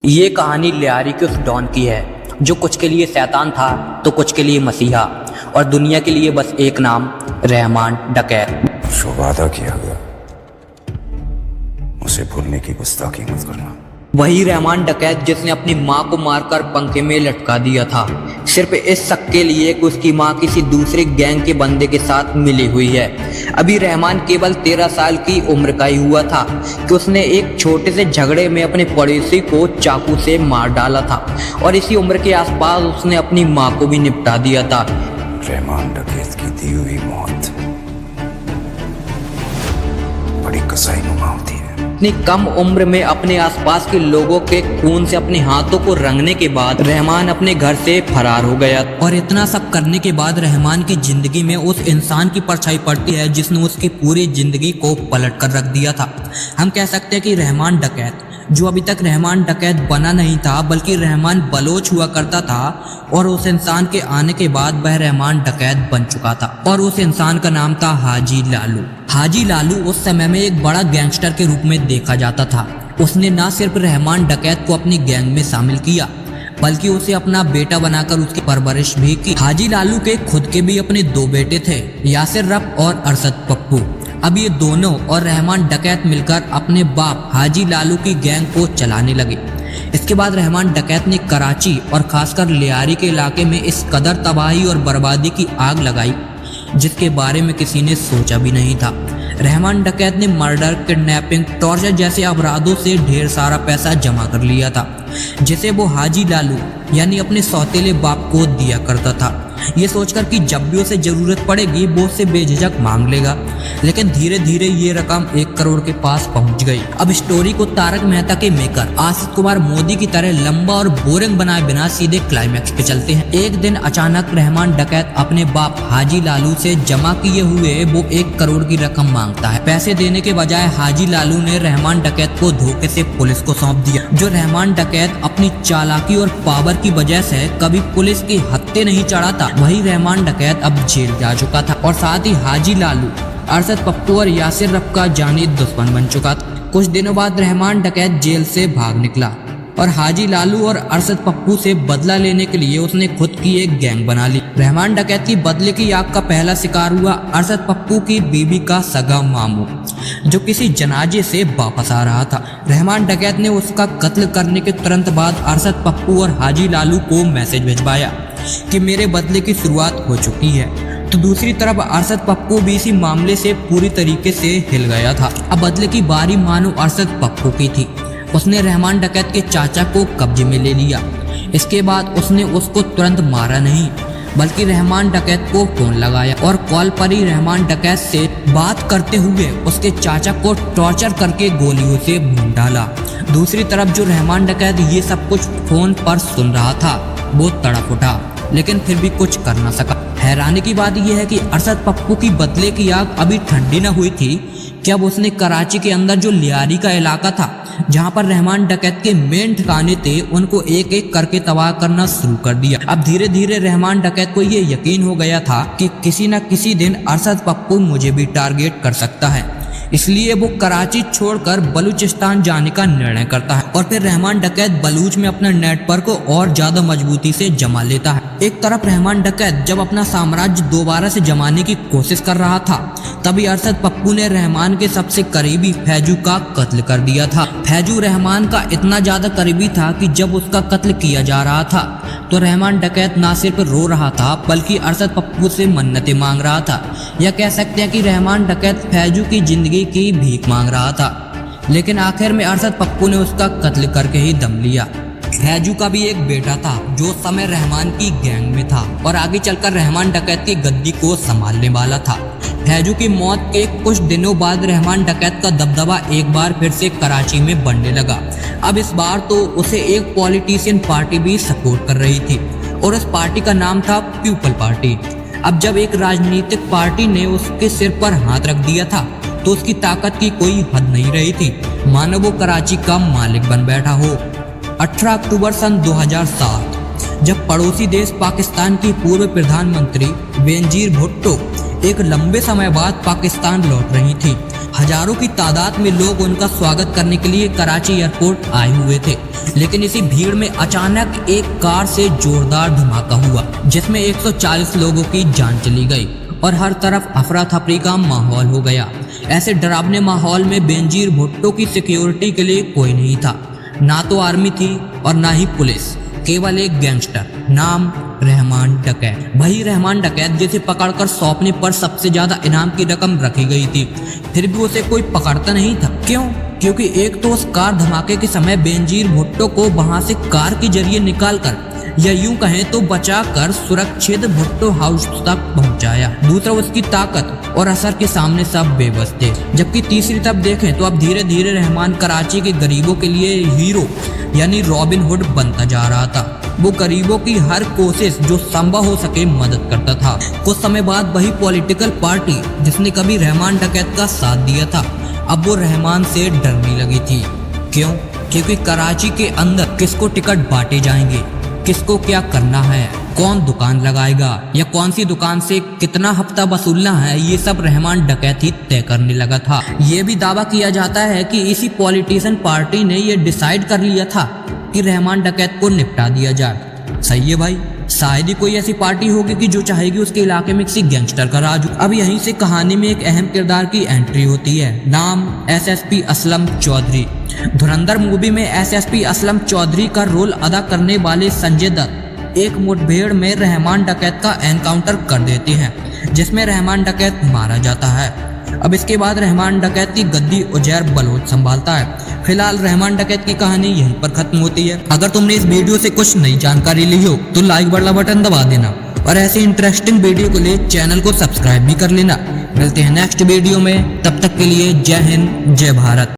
ये कहानी लियारी के उस डॉन की है जो कुछ के लिए शैतान था तो कुछ के लिए मसीहा और दुनिया के लिए बस एक नाम, रहमान डकैत। जो वादा किया गया उसे भूलने की गुस्ताखी मत करना। वही रहमान डकैत जिसने अपनी माँ को मारकर पंखे में लटका दिया था, सिर्फ इस शक के लिए कि उसकी माँ किसी दूसरे गैंग के बंदे के साथ मिली हुई है। अभी रहमान केवल 13 साल की उम्र का ही हुआ था कि उसने एक छोटे से झगड़े में अपने पड़ोसी को चाकू से मार डाला था और इसी उम्र के आसपास उसने अपनी माँ को भी निपटा दिया था। रहमान डकैत की दी हुई मौत बड़ी कसाईनुमा होती है। इतनी कम उम्र में अपने आसपास के लोगों के खून से अपने हाथों को रंगने के बाद रहमान अपने घर से फरार हो गया। और इतना सब करने के बाद रहमान की जिंदगी में उस इंसान की परछाई पड़ती है जिसने उसकी पूरी जिंदगी को पलट कर रख दिया था। हम कह सकते हैं कि रहमान डकैत, जो अभी तक रहमान डकैत बना नहीं था बल्कि रहमान बलोच हुआ करता था, और उस इंसान के आने के बाद वह रहमान डकैत बन चुका था। और उस इंसान का नाम था हाजी लालू। हाजी लालू उस समय में एक बड़ा गैंगस्टर के रूप में देखा जाता था। उसने न सिर्फ रहमान डकैत को अपनी गैंग में शामिल किया बल्कि उसे अपना बेटा बनाकर उसकी परवरिश भी की। हाजी लालू के खुद के भी अपने 2 बेटे थे, यासिर रफ और अरशद पप्पू। अब ये दोनों और रहमान डकैत मिलकर अपने बाप हाजी लालू की गैंग को चलाने लगे। इसके बाद रहमान डकैत ने कराची और खासकर लियारी के इलाके में इस कदर तबाही और बर्बादी की आग लगाई जिसके बारे में किसी ने सोचा भी नहीं था। रहमान डकैत ने मर्डर, किडनैपिंग, टॉर्चर जैसे अपराधों से ढेर सारा पैसा जमा कर लिया था जिसे वो हाजी लालू यानी अपने सौतेले बाप को दिया करता था, ये सोचकर कि जब भी उसे जरूरत पड़ेगी वो उससे बेझिझक मांग लेगा। लेकिन धीरे धीरे ये रकम 1 करोड़ के पास पहुंच गई। अब स्टोरी को तारक मेहता के मेकर आशीष कुमार मोदी की तरह लंबा और बोरिंग बनाए बिना सीधे क्लाइमैक्स पे चलते हैं। एक दिन अचानक रहमान डकैत अपने बाप हाजी लालू से जमा किए हुए वो 1 करोड़ की रकम मांगता है। पैसे देने के बजाय हाजी लालू ने रहमान डकैत को धोखे से पुलिस को सौंप दिया। जो रहमान डकैत अपनी चालाकी और पावर की वजह से कभी पुलिस की हत्थे नहीं चढ़ा था, वही रहमान डकैत अब जेल जा चुका था और साथ ही हाजी लालू, अरशद पप्पू और यासिर रफ का जानी दुश्मन बन चुका था। कुछ दिनों बाद रहमान डकैत जेल से भाग निकला और हाजी लालू और अरशद पप्पू से बदला लेने के लिए उसने खुद की एक गैंग बना ली। रहमान डकैत की बदले की आग का पहला शिकार हुआ अरशद पप्पू की बीबी का सगा मामू, जो किसी जनाजे से वापस आ रहा था। रहमान डकैत ने उसका कत्ल करने के तुरंत बाद अरशद पप्पू और हाजी लालू को मैसेज भिजवाया कि मेरे बदले की शुरुआत हो चुकी है। तो दूसरी तरफ अरशद पप्पू भी इसी मामले से पूरी तरीके से हिल गया था। अब बदले की बारी मानो अरशद पप्पू की थी। उसने रहमान डकैत के चाचा को कब्जे में ले लिया। इसके बाद उसने उसको तुरंत मारा नहीं बल्कि रहमान डकैत को फोन लगाया और कॉल पर ही रहमान डकैत से बात करते हुए उसके चाचा को टॉर्चर करके गोलियों से भून डाला। दूसरी तरफ जो रहमान डकैत ये सब कुछ फोन पर सुन रहा था वो तड़प उठा लेकिन फिर भी कुछ कर न सका। हैरानी की बात यह है कि अरशद पप्पू की बदले की आग अभी ठंडी न हुई थी कि अब उसने कराची के अंदर जो लियारी का इलाका था जहां पर रहमान डकैत के मेन ठिकाने थे उनको एक एक करके तबाह करना शुरू कर दिया। अब धीरे धीरे रहमान डकैत को ये यकीन हो गया था कि किसी न किसी दिन अरशद पप्पू मुझे भी टारगेट कर सकता है, इसलिए वो कराची छोड़कर बलूचिस्तान जाने का निर्णय करता है और फिर रहमान डकैत बलूच में अपने नेटवर्क को और ज्यादा मजबूती से जमा लेता है। एक तरफ रहमान डकैत जब अपना साम्राज्य दोबारा से जमाने की कोशिश कर रहा था तभी अरशद पप्पू ने रहमान के सबसे करीबी फैजू का कत्ल कर दिया था। फैजू रहमान का इतना ज्यादा करीबी था कि जब उसका कत्ल किया जा रहा था तो रहमान डकैत ना सिर्फ रो रहा था बल्कि अरशद पप्पू से मन्नतें मांग रहा था, या कह सकते हैं कि रहमान डकैत फैजू की जिंदगी की भीख मांग रहा था। लेकिन आखिर में अरशद पप्पू ने उसका कत्ल करके ही दम लिया। फैजू का भी एक बेटा था जो उस समय रहमान की गैंग में था और आगे चलकर रहमान डकैत की गद्दी को संभालने वाला था। फैजू की मौत के कुछ दिनों बाद रहमान डकैत का दबदबा एक बार फिर से कराची में बढ़ने लगा। अब इस बार तो उसे एक पॉलिटिशियन पार्टी भी सपोर्ट कर रही थी और उस पार्टी का नाम था पीपल पार्टी। अब जब एक राजनीतिक पार्टी ने उसके सिर पर हाथ रख दिया था तो उसकी ताकत की कोई हद नहीं रही थी, मानो वो कराची का मालिक बन बैठा हो। 18 अक्टूबर सन 2007 जब पड़ोसी देश पाकिस्तान की पूर्व प्रधानमंत्री बेनजीर भुट्टो एक लंबे समय बाद पाकिस्तान लौट रही थी, हजारों की तादाद में लोग उनका स्वागत करने के लिए कराची एयरपोर्ट आए हुए थे। लेकिन इसी भीड़ में अचानक एक कार से जोरदार धमाका हुआ जिसमें 140 लोगों की जान चली गई और हर तरफ अफरा तफरी का माहौल हो गया। ऐसे डरावने माहौल में बेनजीर भुट्टो की सिक्योरिटी के लिए कोई नहीं था, ना तो आर्मी थी और ना ही पुलिस, केवल एक गैंगस्टर नाम रहमान डकैत। वही रहमान डकैत जिसे पकड़कर सौंपने पर सबसे ज्यादा इनाम की रकम रखी गई थी, फिर भी उसे कोई पकड़ता नहीं था। क्यों? क्योंकि एक तो उस कार धमाके के समय बेनजीर भुट्टो को वहां से कार के जरिए निकालकर या यूं कहें तो बचाकर सुरक्षित भुट्टो हाउस तक पहुंचाया। दूसरा उसकी ताकत और असर के सामने सब बेबस थे। जबकि तीसरी तरफ देखें तो अब धीरे धीरे रहमान कराची के गरीबों के लिए हीरो यानी रॉबिन हुड बनता जा रहा था। वो गरीबों की हर कोशिश जो संभव हो सके मदद करता था। कुछ समय बाद वही पॉलिटिकल पार्टी जिसने कभी रहमान डकैत का साथ दिया था, अब वो रहमान से डरने लगी थी। क्यों? क्योंकि कराची के अंदर किसको टिकट बांटे जाएंगे, किसको क्या करना है, कौन दुकान लगाएगा या कौन सी दुकान से कितना हफ्ता वसूलना है, ये सब रहमान डकैत ही तय करने लगा था। ये भी दावा किया जाता है कि इसी पॉलिटिशियन पार्टी ने ये डिसाइड कर लिया था कि रहमान डकैत को निपटा दिया जाए। सही है भाई, शायद ही कोई ऐसी पार्टी होगी कि जो चाहेगी उसके इलाके में किसी गैंगस्टर का राज हो। अब यहीं से कहानी में एक अहम किरदार की एंट्री होती है, नाम एसएसपी असलम चौधरी। धुरंधर मूवी में एसएसपी असलम चौधरी का रोल अदा करने वाले संजय दत्त एक मुठभेड़ में रहमान डकैत का एनकाउंटर कर देते हैं, जिसमें रहमान डकैत मारा जाता है। अब इसके बाद रहमान डकैत की गद्दी उजैर बलोच संभालता है। फिलहाल रहमान डकैत की कहानी यहीं पर खत्म होती है। अगर तुमने इस वीडियो से कुछ नई जानकारी ली हो तो लाइक वाला बटन दबा देना और ऐसे इंटरेस्टिंग वीडियो के लिए चैनल को सब्सक्राइब भी कर लेना। मिलते हैं नेक्स्ट वीडियो में, तब तक के लिए जय हिंद जय भारत।